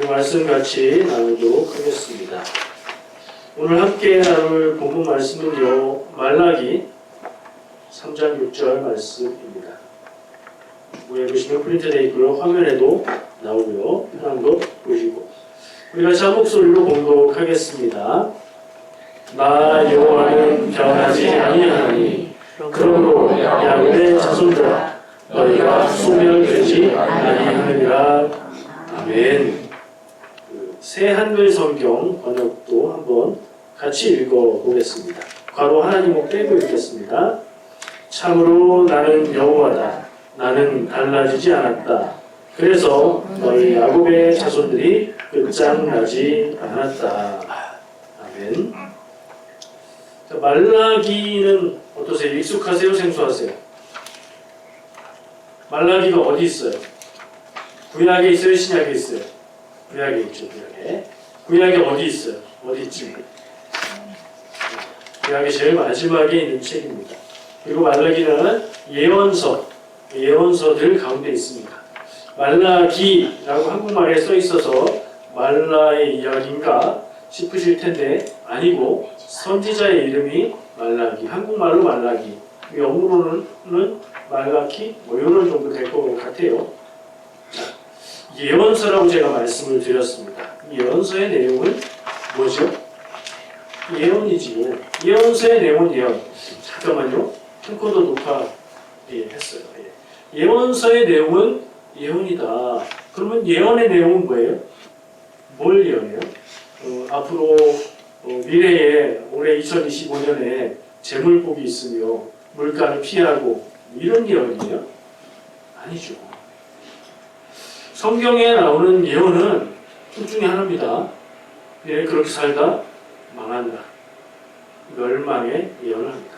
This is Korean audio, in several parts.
우리 말씀 같이 나누도록 하겠습니다. 오늘 함께 나눌 본문 말씀은요, 말라기 3장 6절 말씀입니다. 위에 보시면 프린트되어 있고요, 화면에도 나오고요, 편안도 보시고 우리 같이 한 목소리로 공독하겠습니다. 나 여호와는 변하지 아니하나니 그러므로 야곱의 자손들아 너희가 소멸되지 아니하리라. 아멘. 새 한글 성경 번역도 한번 같이 읽어보겠습니다. 괄호 하나님을 떼고 읽겠습니다. 참으로 나는 여호와다. 나는 달라지지 않았다. 그래서 너희 야곱의 자손들이 끝장나지 않았다. 아멘. 자, 말라기는 어떠세요? 익숙하세요? 생소하세요? 말라기가 어디 있어요? 구약에 있어요? 신약에 있어요? 구약에 있죠. 구약에 어디 있어요? 어디 있지? 구약의 제일 마지막에 있는 책입니다. 그리고 말라기는 예언서들 가운데 있습니다. 말라기라고 한국말에 써 있어서 말라의 이야기인가 싶으실 텐데 아니고 선지자의 이름이 말라기, 한국말로 말라기, 영어로는 말라키 뭐 이런 정도 될 것 같아요. 자, 예언서라고 제가 말씀을 드렸습니다. 예언서의 내용은 뭐죠? 예언이지요. 예언서의 내용은 예언. 잠깐만요. 캠코더 녹화 했어요. 예언서의 내용은 예언이다. 그러면 예언의 내용은 뭐예요? 뭘 예언해요? 앞으로 미래에 올해 2025년에 재물복이 있으며 물가를 피하고 이런 예언이에요? 아니죠. 성경에 나오는 예언은 둘 중에 하나입니다. 그렇게 살다 망한다. 멸망의 예언을 합니다.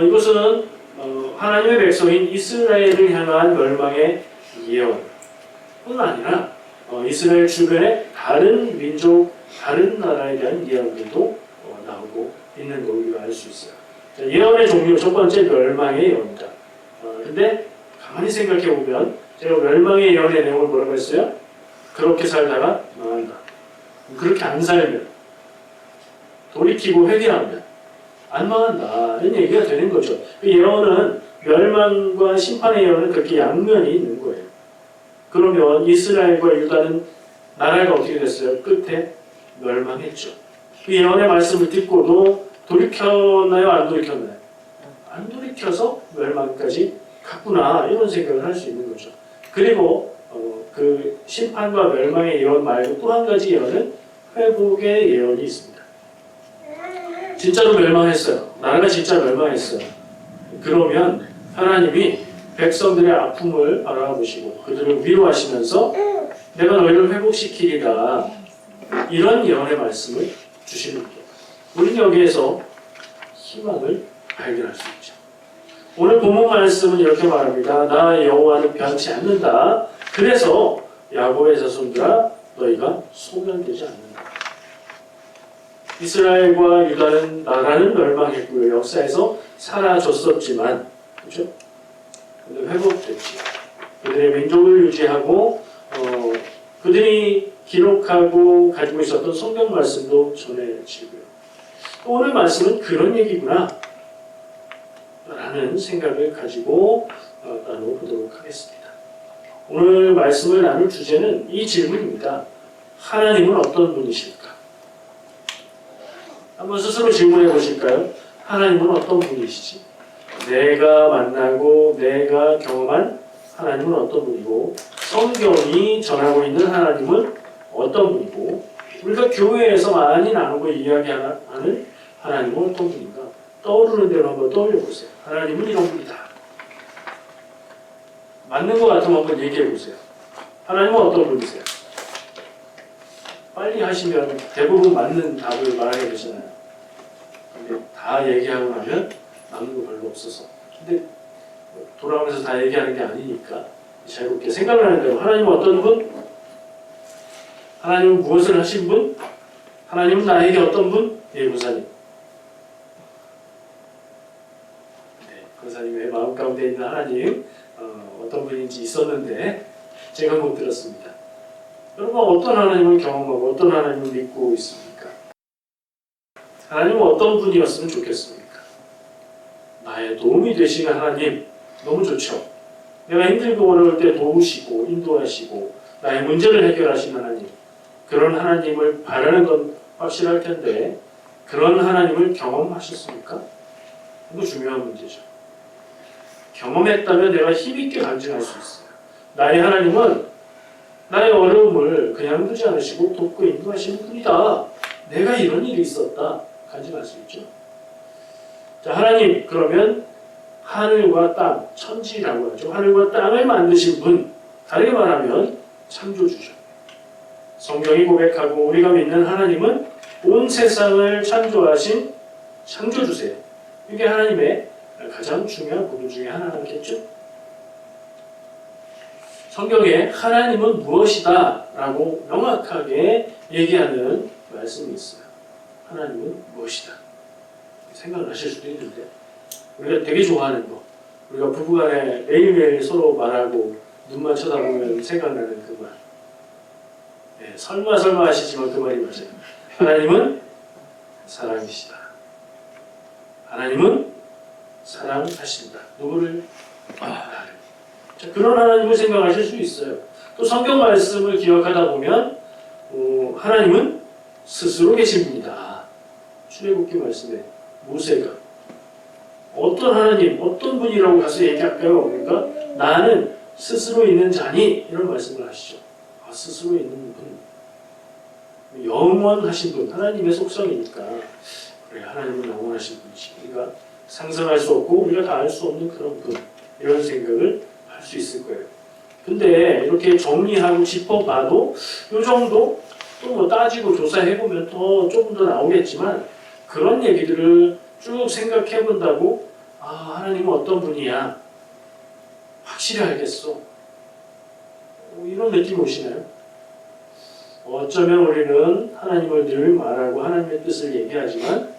이것은 하나님의 백성인 이스라엘을 향한 멸망의 예언뿐 아니라 이스라엘 주변의 다른 민족, 다른 나라에 대한 예언들도 나오고 있는 걸 우리가 알 수 있어요. 자, 예언의 종류 첫 번째 멸망의 예언이다. 근데 가만히 생각해 보면 제가 멸망의 예언의 내용을 뭐라고 했어요? 그렇게 살다가 망한다. 그렇게 안 살면, 돌이키고 회개하면 안 망한다. 이런 얘기가 되는 거죠. 그 예언은 멸망과 심판의 예언은 그렇게 양면이 있는 거예요. 그러면 이스라엘과 유다는 나라가 어떻게 됐어요? 끝에 멸망했죠. 그 예언의 말씀을 듣고도 돌이켰나요? 안 돌이켰나요? 안 돌이켜서 멸망까지 갔구나. 이런 생각을 할 수 있는 거죠. 그리고 그 심판과 멸망의 예언 말고 또 한 가지 예언은 회복의 예언이 있습니다. 진짜로 멸망했어요. 나라가 진짜 멸망했어요. 그러면 하나님이 백성들의 아픔을 알아보시고 그들을 위로하시면서 내가 너희를 회복시키리라. 이런 예언의 말씀을 주시는 거예요. 우리는 여기에서 희망을 발견할 수 있죠. 오늘 본문 말씀은 이렇게 말합니다. 나 여호와는 변치 않는다. 그래서 야곱의 자손들아 너희가 소멸되지 않는다. 이스라엘과 유다는 나라는 멸망했고요. 역사에서 사라졌었지만 그렇죠? 근데 회복됐지. 그들의 민족을 유지하고 그들이 기록하고 가지고 있었던 성경 말씀도 전해지고요. 오늘 말씀은 그런 얘기구나 라는 생각을 가지고 나눠보도록 하겠습니다. 오늘 말씀을 나눌 주제는 이 질문입니다. 하나님은 어떤 분이실까? 한번 스스로 질문해 보실까요? 하나님은 어떤 분이시지? 내가 만나고 내가 경험한 하나님은 어떤 분이고 성경이 전하고 있는 하나님은 어떤 분이고 우리가 교회에서 많이 나누고 이야기하는 하나님은 어떤 분인가? 떠오르는 대로 한번 떠올려 보세요. 하나님은 이런 분이다. 맞는 것 같으면 한번 얘기해 보세요. 하나님은 어떤 분이세요? 빨리 하시면 대부분 맞는 답을 말하게 되잖아요. 근데 다 얘기하고 나면 남는 거 별로 없어서. 근데 돌아오면서 다 얘기하는 게 아니니까 자유롭게 생각을 하는 대로 하나님은 어떤 분? 하나님은 무엇을 하신 분? 하나님은 나에게 어떤 분? 예, 권사님. 네, 권사님의 마음 가운데 있는 하나님 어떤 분인지 있었는데 제가 못 들었습니다. 여러분 어떤 하나님을 경험하고 어떤 하나님을 믿고 있습니까? 하나님은 어떤 분이었으면 좋겠습니까? 나의 도움이 되시는 하나님 너무 좋죠. 내가 힘들고 어려울 때 도우시고 인도하시고 나의 문제를 해결하시는 하나님, 그런 하나님을 바라는 건 확실할 텐데 그런 하나님을 경험하셨습니까? 이거 중요한 문제죠. 경험했다면 내가 힘있게 간증할 수 있어요. 나의 하나님은 나의 어려움을 그냥 두지 않으시고 돕고 인도하시는 분이다. 내가 이런 일이 있었다. 간증할 수 있죠. 자, 하나님, 그러면 하늘과 땅, 천지라고 하죠. 하늘과 땅을 만드신 분, 다르게 말하면 창조주죠. 성경이 고백하고 우리가 믿는 하나님은 온 세상을 창조하신 창조주세요. 이게 하나님의 가장 중요한 부분 중에 하나겠죠. 성경에 하나님은 무엇이다 라고 명확하게 얘기하는 말씀이 있어요. 하나님은 무엇이다. 생각을 하실 수도 있는데 우리가 되게 좋아하는 거, 우리가 부부간에 매일매일 서로 말하고 눈만 쳐다보면 생각나는 그 말. 네, 설마 하시지만 그 말이 맞아요. 하나님은 사랑이시다. 하나님은 사랑하신다. 누구를? 나를. 자, 그런 하나님을 생각하실 수 있어요. 또 성경 말씀을 기억하다 보면 하나님은 스스로 계신 분이다. 출애굽기 말씀에 모세가 어떤 하나님, 어떤 분이라고 가서 얘기할까요? 그러니까 나는 스스로 있는 자니 이런 말씀을 하시죠. 아, 스스로 있는 분, 영원하신 분, 하나님의 속성이니까 그래, 하나님은 영원하신 분이지. 우리가 상상할 수 없고 우리가 다 알 수 없는 그런 분, 이런 생각을 할 수 있을 거예요. 근데 이렇게 정리하고 짚어봐도 이 정도 또 뭐 따지고 조사해보면 더 조금 더 나오겠지만 그런 얘기들을 쭉 생각해 본다고 아, 하나님은 어떤 분이야 확실히 알겠어. 이런 느낌 오시나요? 어쩌면 우리는 하나님을 늘 말하고 하나님의 뜻을 얘기하지만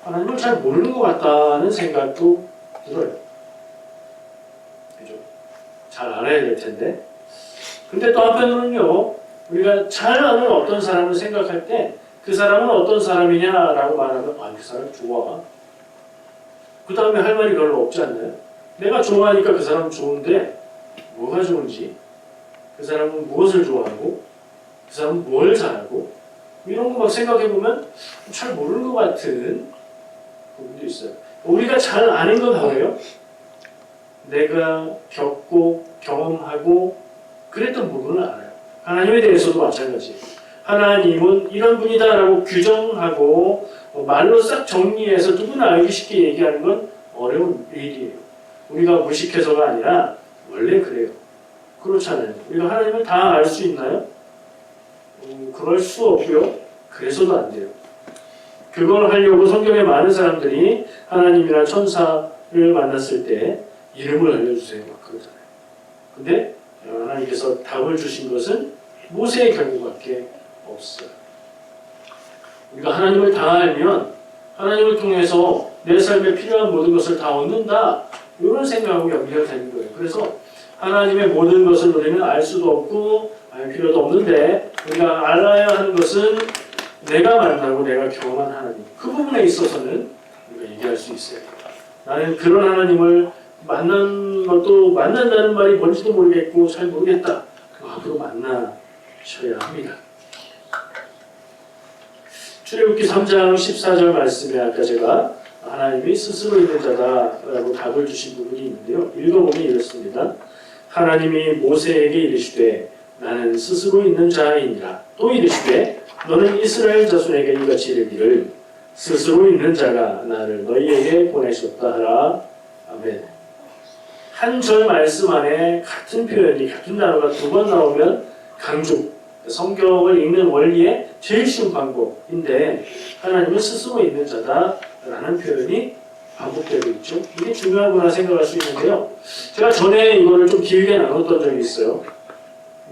하나님을 잘 모르는 것 같다는 생각도 들어요. 그죠? 잘 알아야 될 텐데. 근데 또 한편으로는요, 우리가 잘 아는 어떤 사람을 생각할 때 그 사람은 어떤 사람이냐라고 말하면 아, 그 사람 좋아. 그 다음에 할 말이 별로 없지 않나요? 내가 좋아하니까 그 사람은 좋은데 뭐가 좋은지, 그 사람은 무엇을 좋아하고, 그 사람은 뭘 잘하고 이런 거 막 생각해보면 잘 모르는 것 같은 부분도 있어요. 우리가 잘 아는 건 뭐예요? 내가 겪고 경험하고 그랬던 부분을 알아요. 하나님에 대해서도 마찬가지예요. 하나님은 이런 분이다라고 규정하고 말로 싹 정리해서 누구나 알기 쉽게 얘기하는 건 어려운 일이에요. 우리가 무식해서가 아니라 원래 그래요. 그렇잖아요. 우리가 하나님을 다 알 수 있나요? 그럴 수 없고요. 그래서도 안 돼요. 그걸 하려고 성경에 많은 사람들이 하나님이나 천사를 만났을 때 이름을 알려주세요. 막 그러잖아요. 근데 하나님께서 답을 주신 것은 모세의 경우밖에 없어요. 우리가 하나님을 다 알면 하나님을 통해서 내 삶에 필요한 모든 것을 다 얻는다. 이런 생각하고 연결되는 거예요. 그래서 하나님의 모든 것을 우리는 알 수도 없고 알 필요도 없는데 우리가 알아야 하는 것은 내가 만나고 내가 경험한 하나님. 그 부분에 있어서는 우리가 얘기할 수 있어요. 나는 그런 하나님을 만난 것도 만난다는 말이 뭔지도 모르겠고 잘 모르겠다. 앞으로 만나셔야 합니다. 출애굽기 3장 14절 말씀에 아까 제가 하나님이 스스로 있는 자다라고 답을 주신 부분이 있는데요. 읽어보면 이렇습니다. 하나님이 모세에게 이르시되 나는 스스로 있는 자이니라. 또 이르시되 너는 이스라엘 자손에게 이같이 이르기를 스스로 있는 자가 나를 너희에게 보내셨다 하라. 아멘. 한 절 말씀 안에 같은 표현이 같은 단어가 두 번 나오면 강조. 성경을 읽는 원리의 제일 쉬운 방법인데 하나님은 스스로 있는 자다라는 표현이 반복되고 있죠. 이게 중요하구나 생각할 수 있는데요. 제가 전에 이거를 좀 길게 나눴던 적이 있어요.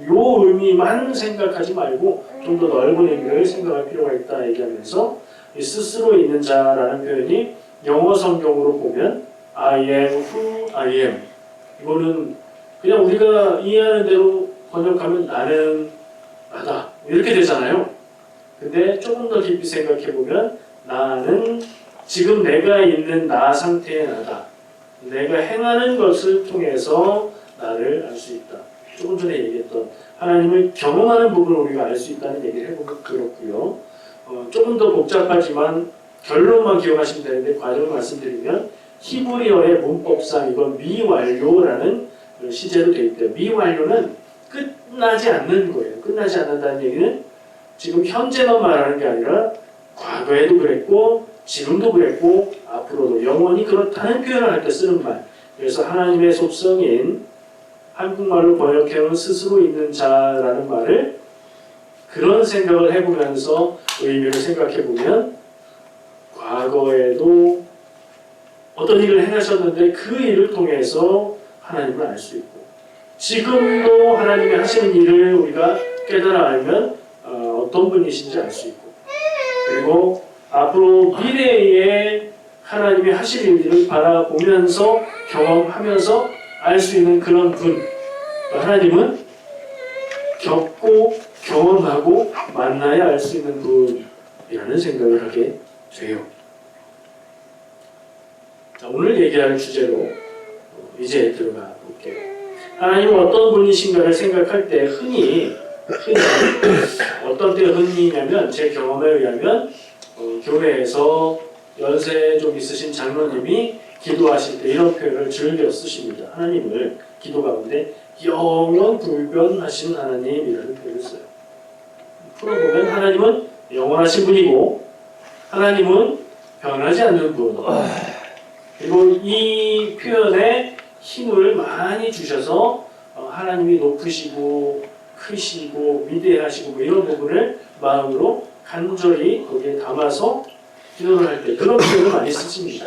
요 의미만 생각하지 말고 좀 더 넓은 의미를 생각할 필요가 있다 얘기하면서 이 스스로 있는 자라는 표현이 영어 성경으로 보면 I am who I am. 이거는 그냥 우리가 이해하는 대로 번역하면 나는 나다 이렇게 되잖아요. 근데 조금 더 깊이 생각해 보면 나는 지금 내가 있는 나 상태의 나다. 내가 행하는 것을 통해서 나를 알 수 있다. 조금 전에 얘기했던 하나님을 경험하는 부분을 우리가 알 수 있다는 얘기를 해보면 그렇고요. 조금 더 복잡하지만 결론만 기억하시면 되는데 과정을 말씀드리면 히브리어의 문법상 이건 미완료라는 시제로 되어 있대요. 미완료는 끝나지 않는 거예요. 끝나지 않는다는 얘기는 지금 현재만 말하는 게 아니라 과거에도 그랬고 지금도 그랬고 앞으로도 영원히 그렇다는 표현을 할 때 쓰는 말. 그래서 하나님의 속성인 한국말로 번역해온 스스로 있는 자라는 말을 그런 생각을 해보면서 의미를 생각해보면 과거에도 어떤 일을 행하셨는데 그 일을 통해서 하나님을 알 수 있고 지금도 하나님이 하시는 일을 우리가 깨달아 알면 어떤 분이신지 알 수 있고 그리고 앞으로 미래에 하나님이 하실 일들을 바라보면서 경험하면서 알 수 있는 그런 분 하나님은 겪고 경험하고 만나야 알 수 있는 분이라는 생각을 하게 돼요. 자, 오늘 얘기할 주제로 이제 들어가 볼게요. 하나님은 어떤 분이신가를 생각할 때 흔히 어떤 때 흔히냐면 제 경험에 의하면 교회에서 연세 좀 있으신 장로님이 기도하실 때 이런 표현을 즐겨 쓰십니다. 하나님을 기도 가운데 영원 불변하신 하나님이라는 표현을 써요. 풀어보면 하나님은 영원하신 분이고 하나님은 변하지 않는 분. 그리고 이 표현에 힘을 많이 주셔서 하나님이 높으시고 크시고 위대하시고 뭐 이런 부분을 마음으로 간절히 거기에 담아서 기도를 할 때 그런 표현을 많이 쓰십니다.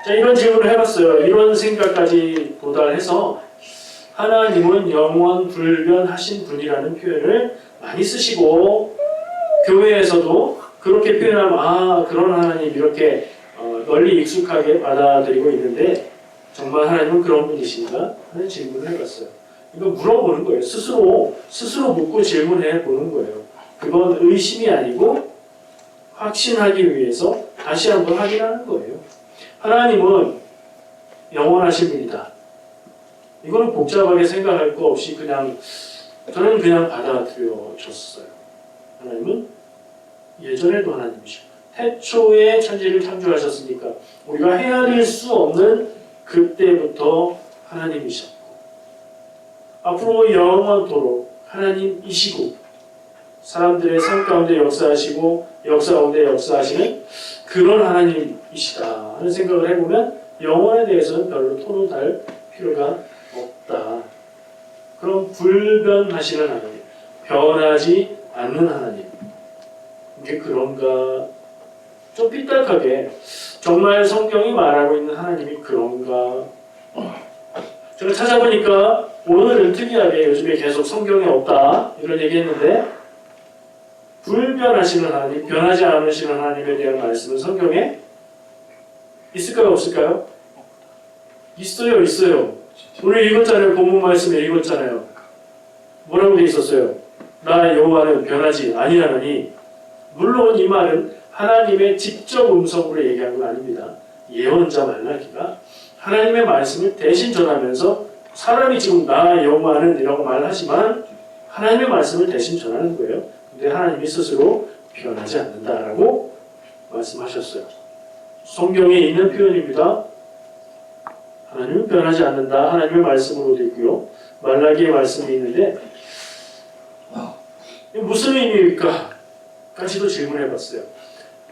자, 이런 질문을 해봤어요. 이런 생각까지 도달해서 하나님은 영원 불변하신 분이라는 표현을 많이 쓰시고 교회에서도 그렇게 표현하면 그런 하나님 이렇게 널리 익숙하게 받아들이고 있는데 정말 하나님은 그런 분이신가? 하는 질문을 해봤어요. 이거 물어보는 거예요. 스스로 묻고 질문해 보는 거예요. 그건 의심이 아니고 확신하기 위해서 다시 한번 확인하는 거예요. 하나님은 영원하신 분이다. 이거는 복잡하게 생각할 거 없이 저는 그냥 받아들여졌어요. 하나님은 예전에도 하나님이시고 태초에 천지를 창조하셨으니까 우리가 헤아릴 수 없는 그때부터 하나님이셨고 앞으로 영원토록 하나님이시고 사람들의 삶 가운데 역사하시고 역사 가운데 역사하시는 그런 하나님이시다 하는 생각을 해보면 영원에 대해서는 별로 토론할 필요가 없다. 그럼 불변하시는 하나님, 변하지 않는 하나님, 이게 그런가? 좀 삐딱하게 정말 성경이 말하고 있는 하나님이 그런가? 제가 찾아보니까 오늘은 특이하게 요즘에 계속 성경에 없다 이런 얘기했는데 불변하시는 하나님, 변하지 않으시는 하나님에 대한 말씀은 성경에 있을까요? 없을까요? 있어요. 오늘 읽었잖아요. 본문 말씀에 읽었잖아요. 뭐라고 돼 있었어요? 나 여호와는 변하지 아니하나니. 물론 이 말은 하나님의 직접 음성으로 얘기한 건 아닙니다. 예언자 말라기가 하나님의 말씀을 대신 전하면서 사람이 지금 나 여호와는 이라고 말하지만 하나님의 말씀을 대신 전하는 거예요. 근데 하나님이 스스로 변하지 않는다라고 말씀하셨어요. 성경에 있는 표현입니다. 하나님은 변하지 않는다. 하나님의 말씀으로 되어 있고요. 말라기의 말씀이 있는데 무슨 의미일까? 까지도 질문해 봤어요.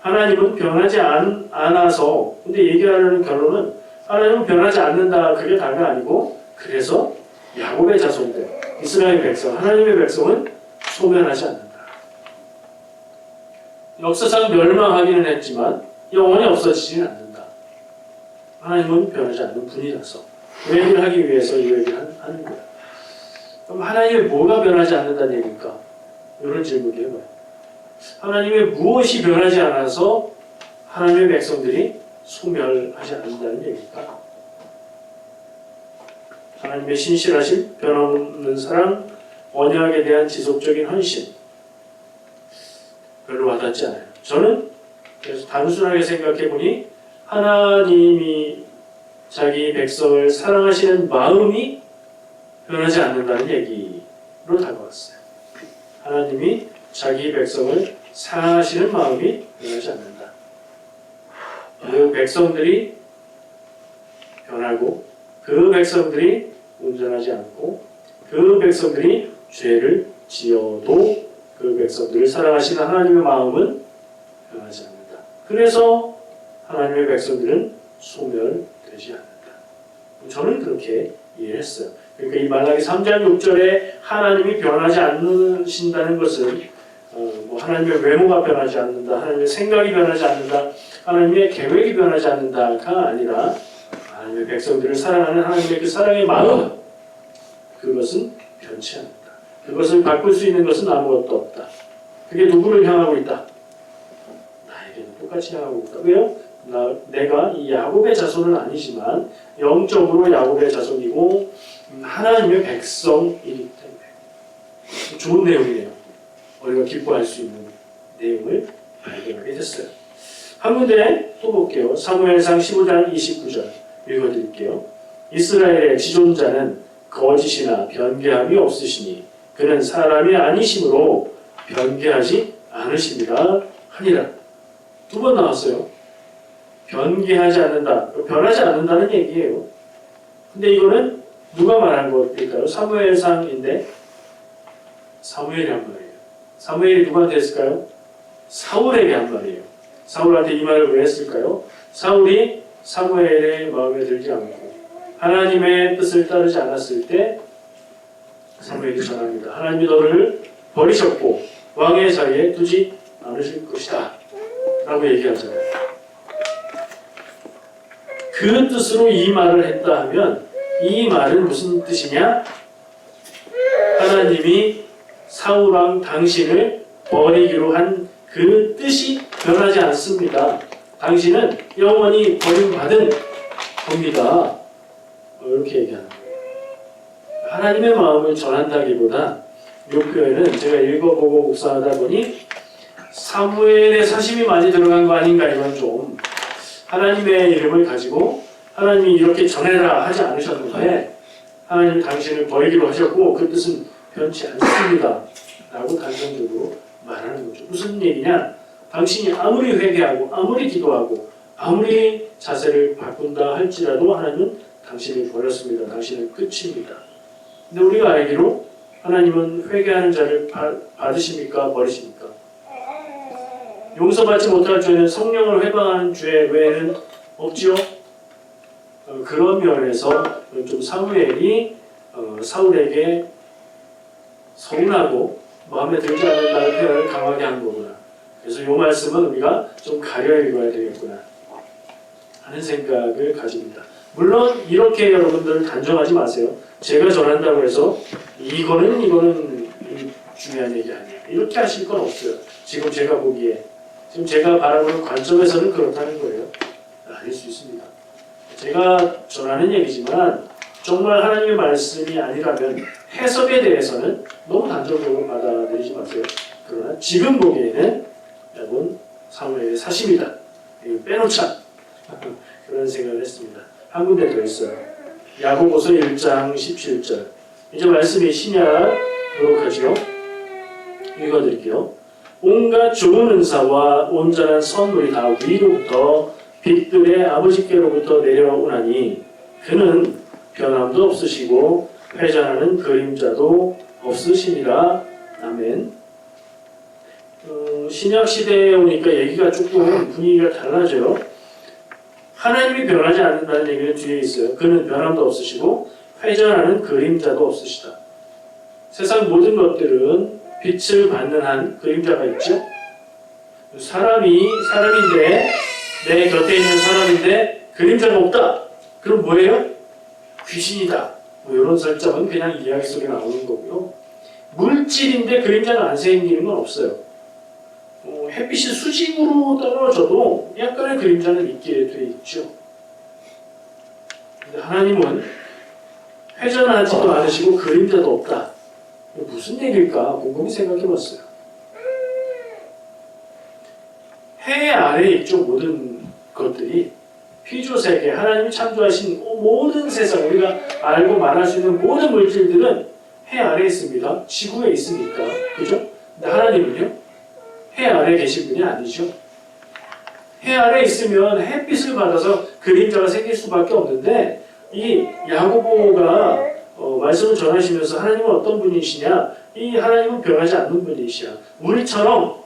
하나님은 변하지 않아서 근데 얘기하려는 결론은 하나님은 변하지 않는다. 그게 다가 아니고 그래서 야곱의 자손들 이스라엘 백성 하나님의 백성은 소멸하지 않는다. 역사상 멸망하기는 했지만 영원히 없어지지는 않는다. 하나님은 변하지 않는 분이라서 그 얘기를 하기 위해서 이 얘기를 하는 거야. 그럼 하나님의 뭐가 변하지 않는다는 얘기일까? 이런 질문을 해봐요. 하나님의 무엇이 변하지 않아서 하나님의 백성들이 소멸하지 않는다는 얘기일까? 하나님의 신실하심, 변함없는 사랑, 언약에 대한 지속적인 헌신 별로 와닿지 않아요. 저는 그래서 단순하게 생각해 보니 하나님이 자기 백성을 사랑하시는 마음이 변하지 않는다는 얘기로 다가왔어요. 하나님이 자기 백성을 사랑하시는 마음이 변하지 않는다. 그 백성들이 변하고 그 백성들이 온전하지 않고 그 백성들이 죄를 지어도 그 백성들을 사랑하시는 하나님의 마음은 변하지 않는다. 그래서 하나님의 백성들은 소멸되지 않는다. 저는 그렇게 이해했어요. 그러니까 이 말라기 3장 6절에 하나님이 변하지 않으신다는 것은 뭐 하나님의 외모가 변하지 않는다, 하나님의 생각이 변하지 않는다, 하나님의 계획이 변하지 않는다가 아니라 하나님의 백성들을 사랑하는 하나님의 그 사랑의 마음, 그것은 변치 않는다. 그것을 바꿀 수 있는 것은 아무것도 없다. 그게 누구를 향하고 있다? 나에게는 똑같이 향하고 있다. 왜요? 내가 이 야곱의 자손은 아니지만 영적으로 야곱의 자손이고 하나님의 백성이기 때문에 좋은 내용이네요. 우리가 기뻐할 수 있는 내용을 발견하게 됐어요. 한 군데 또 볼게요. 사무엘상 15장 29절 읽어드릴게요. 이스라엘의 지존자는 거짓이나 변개함이 없으시니 그는 사람이 아니심으로 변개하지 않으십니다 하니라. 두 번 나왔어요. 변개하지 않는다. 변하지 않는다는 얘기예요. 근데 이거는 누가 말한 것일까요? 사무엘상인데 사무엘이 한 말이에요. 사무엘이 누구한테 했을까요? 사울에게 한 말이에요. 사울한테 이 말을 왜 했을까요? 사울이 사무엘의 마음에 들지 않고 하나님의 뜻을 따르지 않았을 때 사무엘이 전합니다. 하나님이 너를 버리셨고 왕의 자리에 두지 않으실 것이다 라고 얘기하잖아요. 그 뜻으로 이 말을 했다 하면 이 말은 무슨 뜻이냐? 하나님이 사울왕 당신을 버리기로 한 그 뜻이 변하지 않습니다. 당신은 영원히 버림받은 겁니다. 이렇게 얘기하는 거예요. 하나님의 마음을 전한다기보다 이 표현은 제가 읽어보고 묵상하다 보니 사무엘의 사심이 많이 들어간 거 아닌가. 이건 좀 하나님의 이름을 가지고 하나님이 이렇게 전해라 하지 않으셨는데 하나님이 당신을 버리기로 하셨고 그 뜻은 변치 않습니다 라고 단정적으로 말하는 거죠. 무슨 얘기냐? 당신이 아무리 회개하고 아무리 기도하고 아무리 자세를 바꾼다 할지라도 하나님은 당신을 버렸습니다. 당신은 끝입니다. 근데 우리가 알기로 하나님은 회개하는 자를 받으십니까? 버리십니까? 용서받지 못할 죄는 성령을 회방하는 죄 외에는 없지요? 그런 면에서 좀 사무엘이 사울에게 서운하고 마음에 들지 않는다는 표현을 강하게 한 거구나. 그래서 이 말씀은 우리가 좀 가려 읽어야 되겠구나 하는 생각을 가집니다. 물론 이렇게 여러분들 단정하지 마세요. 제가 전한다고 해서 이거는 중요한 얘기 아니에요. 이렇게 하실 건 없어요. 지금 제가 보기에 지금 제가 바라보는 관점에서는 그렇다는 거예요. 아닐 수 있습니다. 제가 전하는 얘기지만 정말 하나님의 말씀이 아니라면 해석에 대해서는 너무 단정적으로 받아들이지 마세요. 그러나 지금 보기에는 여러분 사무엘의 사심이다. 이거 빼놓자. 그런 생각을 했습니다. 한 군데 더 있어요. 야고보서 1장 17절. 이제 말씀이 신약으로 가지요. 읽어드릴게요. 온갖 좋은 은사와 온전한 선물이 다 위로부터 빛들의 아버지께로부터 내려오나니 그는 변함도 없으시고 회전하는 그림자도 없으시니라. 아멘. 신약 시대에 오니까 얘기가 조금 분위기가 달라져요. 하나님이 변하지 않는다는 얘기는 뒤에 있어요. 그는 변함도 없으시고 회전하는 그림자도 없으시다. 세상 모든 것들은 빛을 받는 한 그림자가 있죠. 사람인데 내 곁에 있는 사람인데 그림자가 없다. 그럼 뭐예요? 귀신이다. 뭐 이런 설정은 그냥 이야기 속에 나오는 거고요. 물질인데 그림자가 안 생기는 건 없어요. 햇빛이 수직으로 떨어져도 약간의 그림자는 있게 돼 있죠. 근데 하나님은 회전하지도 않으시고 그림자도 없다. 무슨 얘기일까 곰곰이 생각해봤어요. 해 아래에 있죠. 모든 것들이 피조세계, 하나님이 창조하신 모든 세상, 우리가 알고 말할 수 있는 모든 물질들은 해 아래에 있습니다. 지구에 있으니까. 그죠? 근데 하나님은요? 해 아래에 계신 분이 아니죠. 해 아래에 있으면 햇빛을 받아서 그림자가 생길 수밖에 없는데, 이 야고보가 말씀을 전하시면서 하나님은 어떤 분이시냐? 이 하나님은 변하지 않는 분이시야. 우리처럼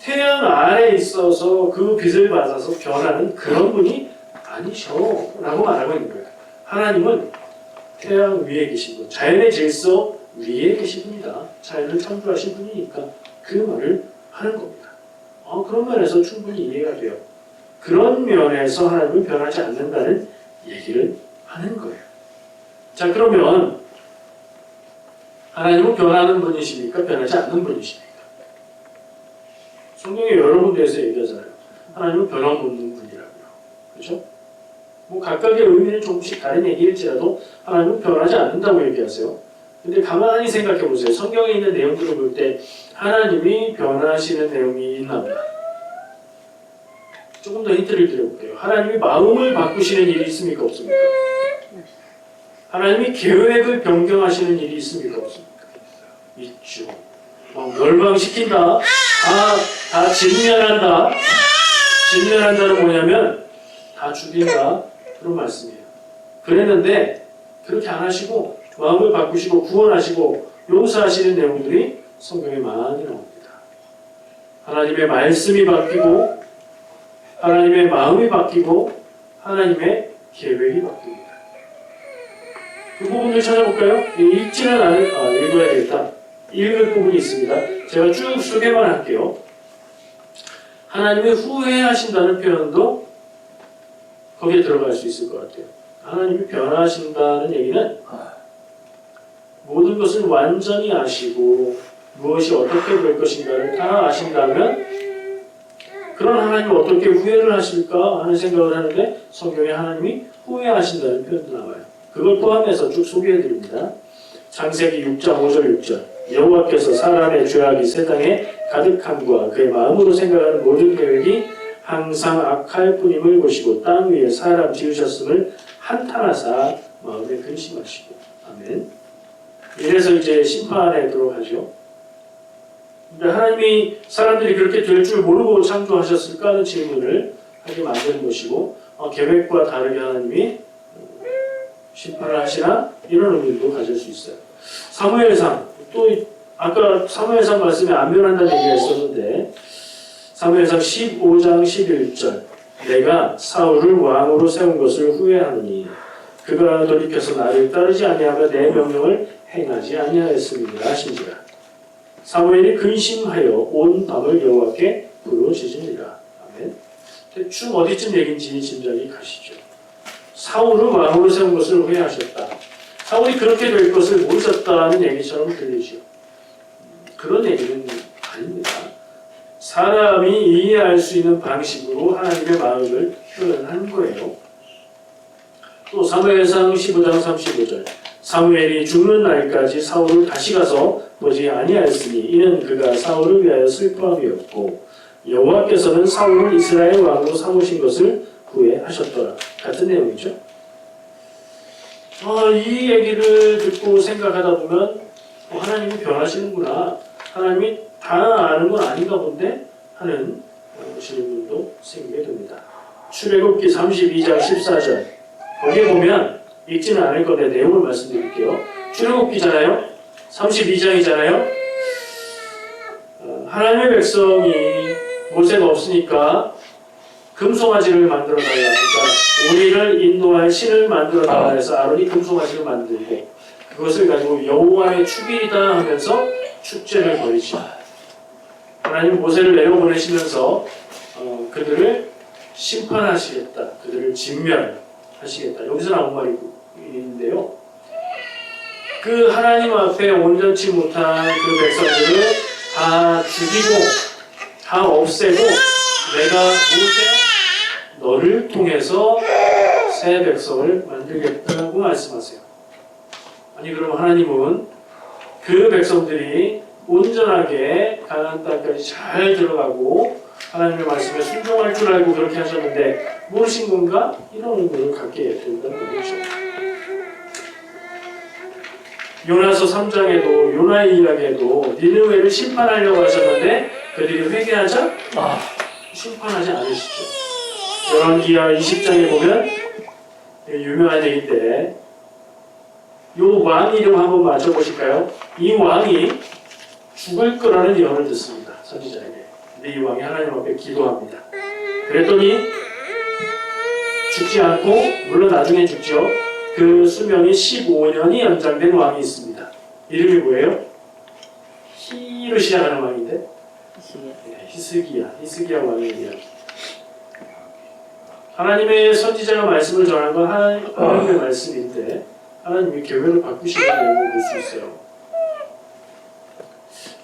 태양 아래에 있어서 그 빛을 받아서 변하는 그런 분이 아니셔 라고 말하고 있는 거예요. 하나님은 태양 위에 계신 분, 자연의 질서 위에 계신 분이다. 자연을 창조하신 분이니까 그 말을 하는 겁니다. 그런 면에서 충분히 이해가 돼요. 그런 면에서 하나님은 변하지 않는다는 얘기를 하는 거예요. 자, 그러면 하나님은 변하는 분이십니까? 변하지 않는 분이십니까? 성경에 여러 군데에서 얘기하잖아요. 하나님은 변함없는 분이라고요. 그렇죠? 뭐 각각의 의미는 조금씩 다른 얘기일지라도 하나님은 변하지 않는다고 얘기하세요. 근데 가만히 생각해 보세요. 성경에 있는 내용들을 볼 때 하나님이 변하시는 내용이 있나 보다. 조금 더 힌트를 드려볼게요. 하나님이 마음을 바꾸시는 일이 있습니까? 없습니까? 하나님이 계획을 변경하시는 일이 있습니까? 없습니까? 있죠. 멸망시킨다. 다 진멸한다. 진멸한다는 뭐냐면 다 죽인다. 그런 말씀이에요. 그랬는데 그렇게 안 하시고 마음을 바꾸시고 구원하시고 용서하시는 내용들이 성경에 많이 나옵니다. 하나님의 말씀이 바뀌고 하나님의 마음이 바뀌고 하나님의 계획이 바뀝니다. 그 부분을 찾아볼까요? 읽지는 읽어야 되겠다. 읽을 부분이 있습니다. 제가 쭉 소개만 할게요. 하나님이 후회하신다는 표현도 거기에 들어갈 수 있을 것 같아요. 하나님이 변하신다는 얘기는 모든 것을 완전히 아시고 무엇이 어떻게 될 것인가를 다 아신다면 그런 하나님이 어떻게 후회를 하실까 하는 생각을 하는데 성경에 하나님이 후회하신다는 표현도 나와요. 그걸 포함해서 쭉 소개해드립니다. 창세기 6장 5절 6절 여호와께서 사람의 죄악이 세상에 가득함과 그의 마음으로 생각하는 모든 계획이 항상 악할 뿐임을 보시고 땅 위에 사람 지으셨음을 한탄하사 마음에 근심하시고. 아멘. 이래서 이제 심판에 들어가죠. 근데 하나님이 사람들이 그렇게 될 줄 모르고 창조하셨을까 하는 질문을 하게 만드는 것이고 계획과 다르게 하나님이 심판을 하시나 이런 의미도 가질 수 있어요. 사무엘상 또 아까 사무엘상 말씀에 안 변한다는 얘기가 있었는데 사무엘상 15장 11절 내가 사울을 왕으로 세운 것을 후회하노니 그가 돌이켜서 나를 따르지 아니하며 내 명령을 행하지 아니하였음이니라 하신지라. 사무엘이 근심하여 온 밤을 여호와께 부르짖으니라. 아멘. 대충 어디쯤 얘기인지 짐작이 가시죠. 사울을 왕으로 세운 것을 후회하셨다. 사울이 그렇게 될 것을 모르셨다는 얘기처럼 들리죠. 그런 얘기는 아닙니다. 사람이 이해할 수 있는 방식으로 하나님의 마음을 표현한 거예요. 또 사무엘상 15장 35절 사무엘이 죽는 날까지 사울을 다시 가서 보지 아니하였으니 이는 그가 사울을 위하여 슬퍼함이었고 여호와께서는 사울을 이스라엘 왕으로 삼으신 것을 후회하셨더라. 같은 내용이죠. 이 얘기를 듣고 생각하다 보면 하나님이 변하시는구나. 하나님이 다 아는 건 아닌가 본데 하는 질문도 생기게 됩니다. 출애굽기 32장 14절 거기에 보면 읽지는 않을 건데 내용을 말씀드릴게요. 출애굽기잖아요. 32장이잖아요. 하나님의 백성이 모세가 없으니까 금송아지를 만들어 달라. 그러니까 우리를 인도할 신을 만들어 달라 해서 아론이 금송아지를 만들고 그것을 가지고 여호와의 축일이다 하면서 축제를 벌이죠. 하나님 모세를 내려보내시면서 그들을 심판하시겠다. 그들을 진멸하시겠다. 여기서 나온 말인데요. 그 하나님 앞에 온전치 못한 그 백성들을 다 죽이고 다 없애고 내가 모세야 너를 통해서 새 백성을 만들겠다고 말씀하세요. 아니 그럼 하나님은 그 백성들이 온전하게 가나안 땅까지 잘 들어가고 하나님의 말씀에 순종할 줄 알고 그렇게 하셨는데 무엇인 건가? 이런 의문을 갖게 된다는 거죠. 요나서 3장에도 요나의 이야기에도 니느웨를 심판하려고 하셨는데 그들이 회개하자 심판하지 않으시죠. 열왕기하 20장에 보면 유명한 얘기인데 요 왕 이름 한번 맞춰보실까요? 이 왕이 죽을 거라는 예언을 듣습니다. 선지자에게. 근데 이 왕이 하나님 앞에 기도합니다. 그랬더니 죽지 않고 물론 나중에 죽죠. 그 수명이 15년이 연장된 왕이 있습니다. 이름이 뭐예요? 히로 시작하는 왕인데 히스기야 왕의 이야기. 하나님의 선지자가 말씀을 전한 건 하나님의 말씀인데 하나님이 교회를 바꾸시는 내용을 볼 수 있어요.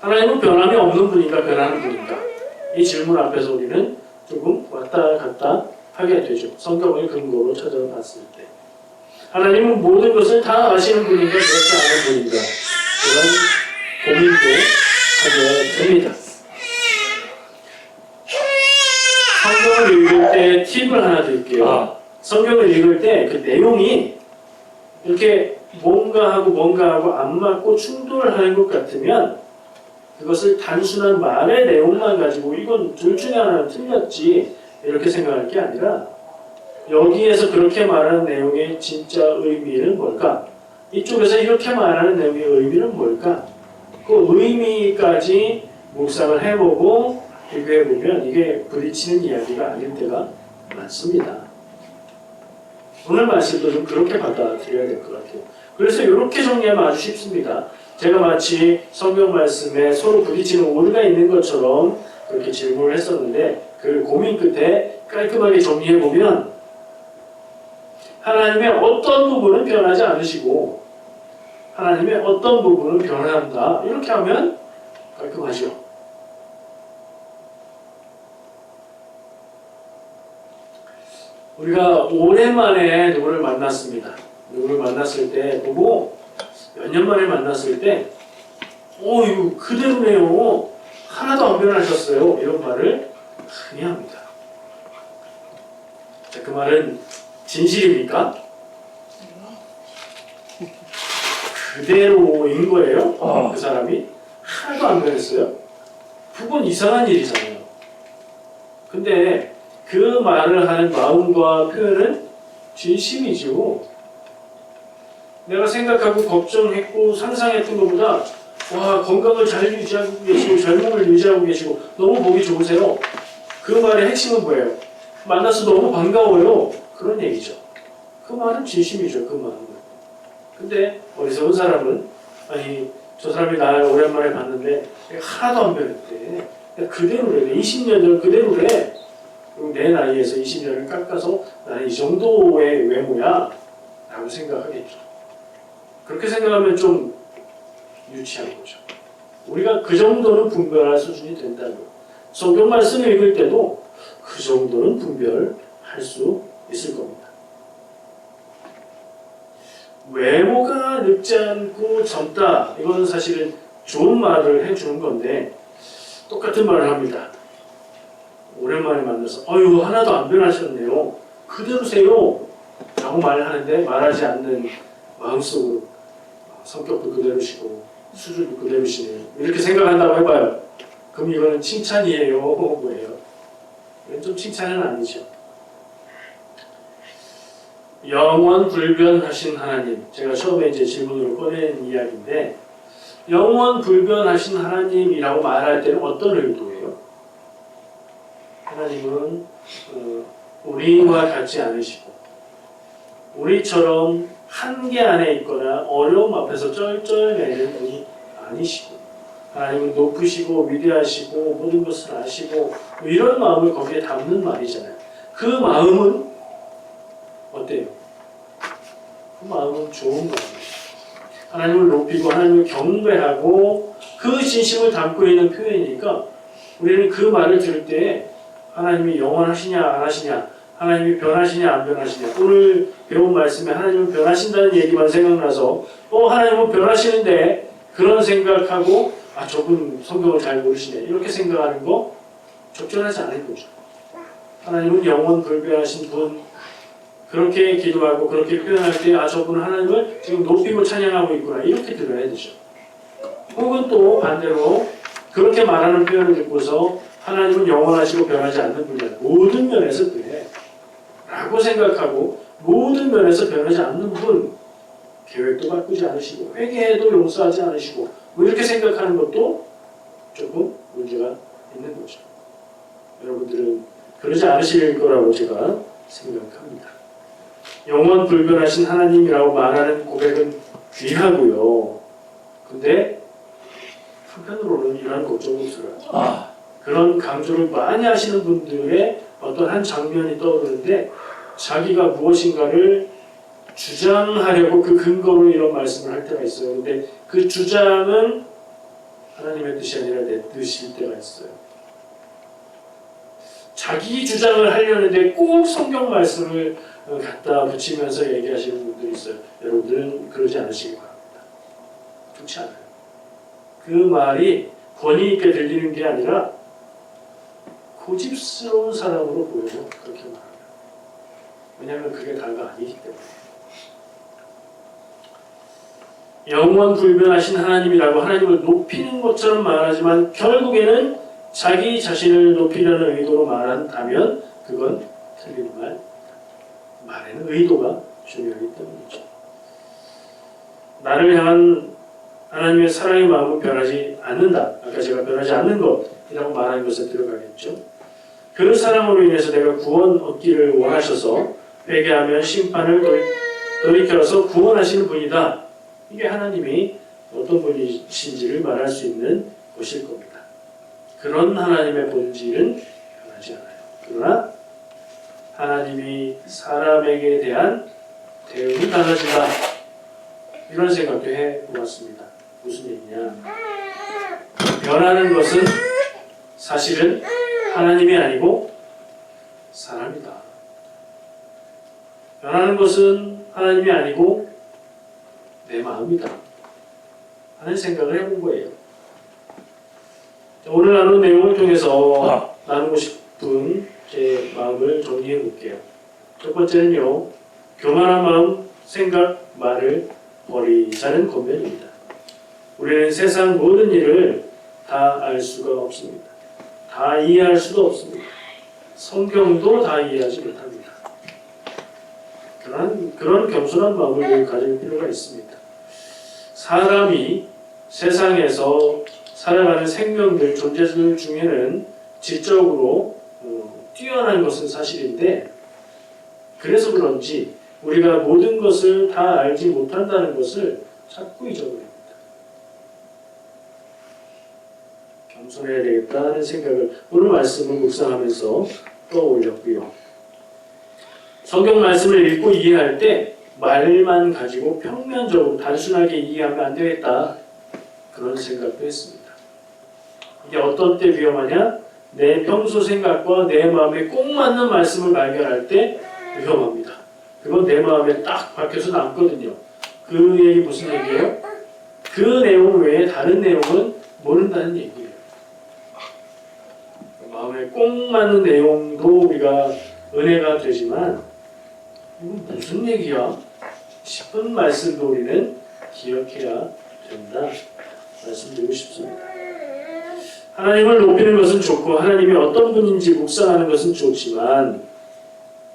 하나님은 변함이 없는 분인가 변하는 분인가? 이 질문 앞에서 우리는 조금 왔다 갔다 하게 되죠. 성경을 근거로 찾아봤을 때. 하나님은 모든 것을 다 아시는 분인가 그렇지 않은 분인가? 이런 고민도 하게 됩니다. 성경을 읽을 때 팁을 하나 드릴게요. 성경을 읽을 때 그 내용이 이렇게 뭔가 하고 안 맞고 충돌하는 것 같으면 그것을 단순한 말의 내용만 가지고 이건 둘 중에 하나는 틀렸지 이렇게 생각할 게 아니라 여기에서 그렇게 말하는 내용의 진짜 의미는 뭘까? 이쪽에서 이렇게 말하는 내용의 의미는 뭘까? 그 의미까지 묵상을 해보고 비교해보면 이게 부딪히는 이야기가 아닐 때가 많습니다. 오늘 말씀도 좀 그렇게 받아들여야 될 것 같아요. 그래서 이렇게 정리하면 아주 쉽습니다. 제가 마치 성경 말씀에 서로 부딪히는 오류가 있는 것처럼 그렇게 질문을 했었는데 그 고민 끝에 깔끔하게 정리해보면 하나님의 어떤 부분은 변하지 않으시고 하나님의 어떤 부분은 변한다. 이렇게 하면 깔끔하죠. 우리가 오랜만에 누구를 만났습니다. 누구를 만났을 때 보고 몇 년 만에 만났을 때 이거 그대로네요. 하나도 안 변하셨어요. 이런 말을 많이 합니다. 자, 그 말은 진실입니까? 그대로인 거예요? 그 사람이? 하나도 안 변했어요? 그건 이상한 일이잖아요. 근데 그 말을 하는 마음과 표현은 진심이죠. 내가 생각하고 걱정했고 상상했던 것보다 건강을 잘 유지하고 계시고 젊음을 유지하고 계시고 너무 보기 좋으세요. 그 말의 핵심은 뭐예요? 만나서 너무 반가워요. 그런 얘기죠. 그 말은 진심이죠. 그 마음은. 근데 어리석은 사람은 저 사람이 나를 오랜만에 봤는데 하나도 안 변했대. 그대로래. 20년 전 그대로래. 내 나이에서 20년을 깎아서 나는 이 정도의 외모야 라고 생각하겠죠. 그렇게 생각하면 좀 유치한 거죠. 우리가 그 정도는 분별할 수준이 된다고요. 성경 말씀을 읽을 때도 그 정도는 분별할 수 있을 겁니다. 외모가 늙지 않고 젊다. 이건 사실은 좋은 말을 해주는 건데 똑같은 말을 합니다. 오랜만에 만나서 하나도 안 변하셨네요. 그대로세요. 라고 말을 하는데 말하지 않는 마음속으로 성격도 그대로시고 수준도 그대로시네요. 이렇게 생각한다고 해봐요. 그럼 이거는 칭찬이에요? 뭐예요? 이건 좀 칭찬은 아니죠. 영원 불변하신 하나님. 제가 처음에 이제 질문으로 꺼낸 이야기인데 영원 불변하신 하나님이라고 말할 때는 어떤 의도예요? 하나님은 우리와 같지 않으시고 우리처럼 한계 안에 있거나 어려움 앞에서 쩔쩔매는 분이 아니시고 하나님은 높으시고 위대하시고 모든 것을 아시고 이런 마음을 거기에 담는 말이잖아요. 그 마음은 어때요? 그 마음은 좋은 마음이에요. 하나님을 높이고 하나님을 경배하고 그 진심을 담고 있는 표현이니까 우리는 그 말을 들을 때 하나님이 영원하시냐 안 하시냐, 하나님이 변하시냐 안 변하시냐, 오늘 배운 말씀에 하나님은 변하신다는 얘기만 생각나서 하나님은 변하시는데 그런 생각하고 저분 성경을 잘 모르시네 이렇게 생각하는 거 적절하지 않은 거죠. 하나님은 영원 불변하신 분, 그렇게 기도하고 그렇게 표현할 때 저분은 하나님을 지금 높이고 찬양하고 있구나 이렇게 들어야 되죠. 혹은 또 반대로 그렇게 말하는 표현을 듣고서 하나님은 영원하시고 변하지 않는 분이야. 모든 면에서 그래 라고 생각하고 모든 면에서 변하지 않는 분, 계획도 바꾸지 않으시고 회개해도 용서하지 않으시고 이렇게 생각하는 것도 조금 문제가 있는 거죠. 여러분들은 그러지 않으실 거라고 제가 생각합니다. 영원 불변하신 하나님이라고 말하는 고백은 귀하고요. 근데 한편으로는 이런 걱정이 들어요. 그런 강조를 많이 하시는 분들의 어떤 한 장면이 떠오르는데 자기가 무엇인가를 주장하려고 그 근거로 이런 말씀을 할 때가 있어요. 근데 그 주장은 하나님의 뜻이 아니라 내 뜻일 때가 있어요. 자기 주장을 하려는데 꼭 성경 말씀을 갖다 붙이면서 얘기하시는 분들이 있어요. 여러분들은 그러지 않으시기 바랍니다. 좋지 않아요. 그 말이 권위 있게 들리는 게 아니라 고집스러운 사람으로 보여서 그렇게 말합니다. 왜냐하면 그게 다가 아니기 때문에. 영원 불변하신 하나님이라고 하나님을 높이는 것처럼 말하지만 결국에는 자기 자신을 높이려는 의도로 말한다면 그건 틀린 말. 말에는 의도가 중요하기 때문이죠. 나를 향한 하나님의 사랑의 마음은 변하지 않는다. 아까 제가 변하지 않는 것이라고 말한 것에 들어가겠죠. 그 사랑으로 인해서 내가 구원 얻기를 원하셔서 회개하면 심판을 돌이켜서 구원하시는 분이다. 이게 하나님이 어떤 분이신지를 말할 수 있는 것일 겁니다. 그런 하나님의 본질은 변하지 않아요. 그러나 하나님이 사람에게 대한 대응이 달라진다. 이런 생각도 해보았습니다. 무슨 얘기냐? 변하는 것은 사실은 하나님이 아니고 사람이다. 변하는 것은 하나님이 아니고 내 마음이다 하는 생각을 해본 거예요. 오늘 나눈 내용을 통해서 나누고 싶은 제 마음을 정리해 볼게요. 첫 번째는요, 교만한 마음, 생각, 말을 버리자는 권면입니다. 우리는 세상 모든 일을 다 알 수가 없습니다. 다 이해할 수도 없습니다. 성경도 다 이해하지 못합니다. 그런 겸손한 마음을 가질 필요가 있습니다. 사람이 세상에서 살아가는 생명들, 존재들 중에는 지적으로 뛰어난 것은 사실인데 그래서 그런지 우리가 모든 것을 다 알지 못한다는 것을 자꾸 잊어버립니다. 겸손해야 되겠다는 생각을 오늘 말씀을 묵상하면서 떠올렸고요. 성경 말씀을 읽고 이해할 때 말만 가지고 평면적으로 단순하게 이해하면 안 되겠다 그런 생각도 했습니다. 이게 어떤 때 위험하냐? 내 평소 생각과 내 마음에 꼭 맞는 말씀을 발견할 때 위험합니다. 그건 내 마음에 딱 박혀서 남거든요. 그 얘기 무슨 얘기예요? 그 내용 외에 다른 내용은 모른다는 얘기예요. 마음에 꼭 맞는 내용도 우리가 은혜가 되지만 이건 무슨 얘기야? 싶은 말씀도 우리는 기억해야 된다 말씀드리고 싶습니다. 하나님을 높이는 것은 좋고 하나님이 어떤 분인지 묵상하는 것은 좋지만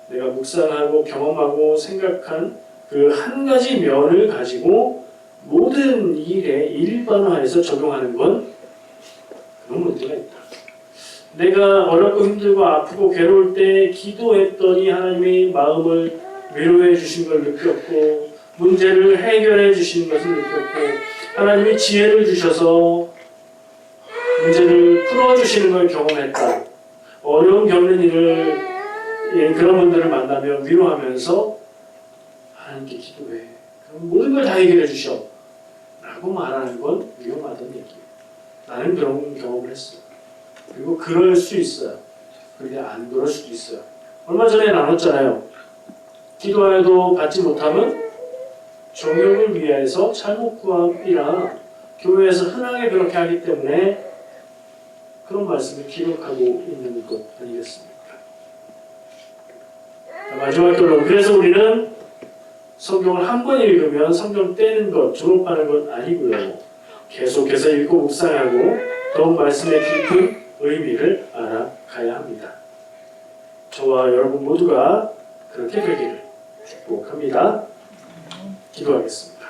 내가 묵상하고 경험하고 생각한 그 한 가지 면을 가지고 모든 일에 일반화해서 적용하는 건 그런 문제가 있다. 내가 어렵고 힘들고 아프고 괴로울 때 기도했더니 하나님의 마음을 위로해 주신 걸 느꼈고 문제를 해결해 주시는 것을 느꼈고 하나님이 지혜를 주셔서 문제를 풀어주시는 걸 경험했다. 어려움 겪는 일을 그런 분들을 만나며 위로하면서 하나님께 기도해. 그럼 모든 걸 다 해결해 주셔. 라고 말하는 건 위험하다는 얘기예요. 나는 그런 경험을 했어요. 그리고 그럴 수 있어요. 그런데 안 그럴 수도 있어요. 얼마 전에 나눴잖아요. 기도하여도 받지 못하면 정욕을 위하여서 잘못 구함이라 교회에서 흔하게 그렇게 하기 때문에 그런 말씀을 기록하고 있는 것 아니겠습니까? 마지막 결론. 그래서 우리는 성경을 한 번 읽으면 성경 떼는 것, 졸업하는 것 아니고요. 계속해서 읽고 묵상하고 더욱 말씀의 깊은 의미를 알아가야 합니다. 저와 여러분 모두가 그렇게 되기를 축복합니다. 기도하겠습니다.